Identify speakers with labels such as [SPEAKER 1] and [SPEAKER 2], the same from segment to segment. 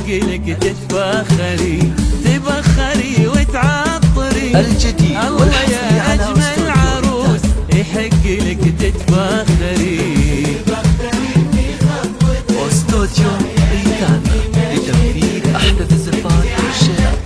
[SPEAKER 1] لك تتفاخري تبخري وتعطري
[SPEAKER 2] الجديد
[SPEAKER 1] الله يا أجمل عروس يحق لك تتفاخري.
[SPEAKER 2] استوديو ريتانا لتنفيذ أحدث الزفات والشيلات.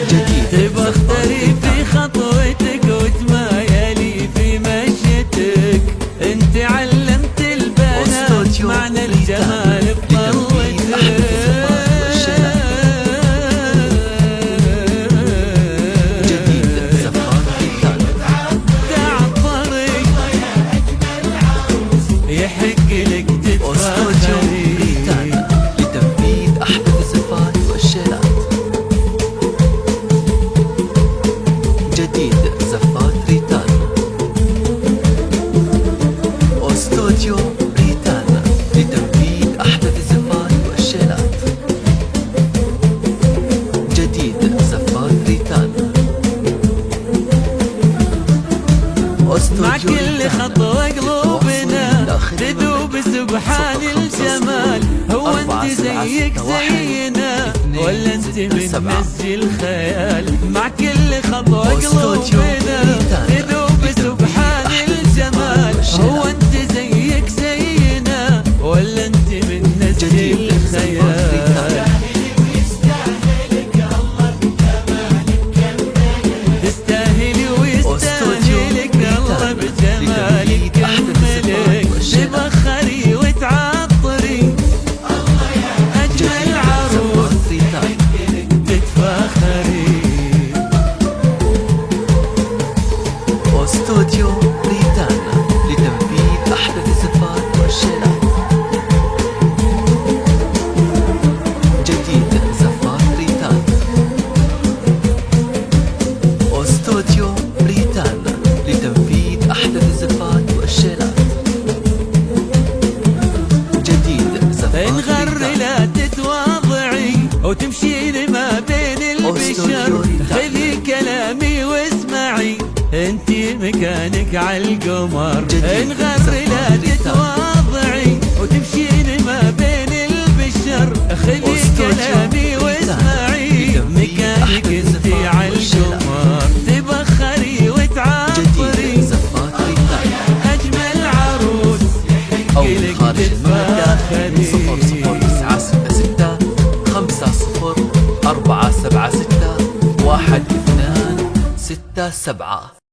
[SPEAKER 2] جديد
[SPEAKER 1] تبختري في خطوتك وتمايلي في مشيتك، انت علمت البنات معنى الجمال بطلتك.
[SPEAKER 2] جديد زفات ريتانا
[SPEAKER 1] تعطري يحق لك تتفاخري.
[SPEAKER 2] ريتانا لتنفيذ أحدث الزفات والشيلات. جديد زفات ريتانا. استوديو ريتانا لتنفيذ أحدث الزفات والشيلات. جديد زفات ريتانا.
[SPEAKER 1] مع كل خطوة قلوبنا تذوب سبحان الجمال. هو انت زيك زينا ولا انت من مسج الخيال؟ مع كل خطوة قلوبنا تذوب سبحان الجمال. هو انت زيك زينا ولا انت من مسج الخيال؟ تستاهلي ويستاهلك الله بجمالك كملك. تبخري وتعطري أجمل عروس تتفاخري.
[SPEAKER 2] استوديو ريتانا لتنفيذ أحدث الزفات والشيلات. جديد زفات ريتانا. استوديو ريتانا لتنفيذ أحدث الزفات والشيلات. جديد زفات
[SPEAKER 1] انغر لا تتواضعي وتمشي ما بين البشر. خذي كلامي واسمعي انت مكانك عالقمر. انغر لا تتواضعي وتمشي ما بين البشر. خذي كلامي واسمعي مكانك انت عالقمر. تبخري وتعطري أجمل عروس
[SPEAKER 2] أو خارج المملكة.
[SPEAKER 1] تتفاخري.
[SPEAKER 2] 00966 50 476 1267.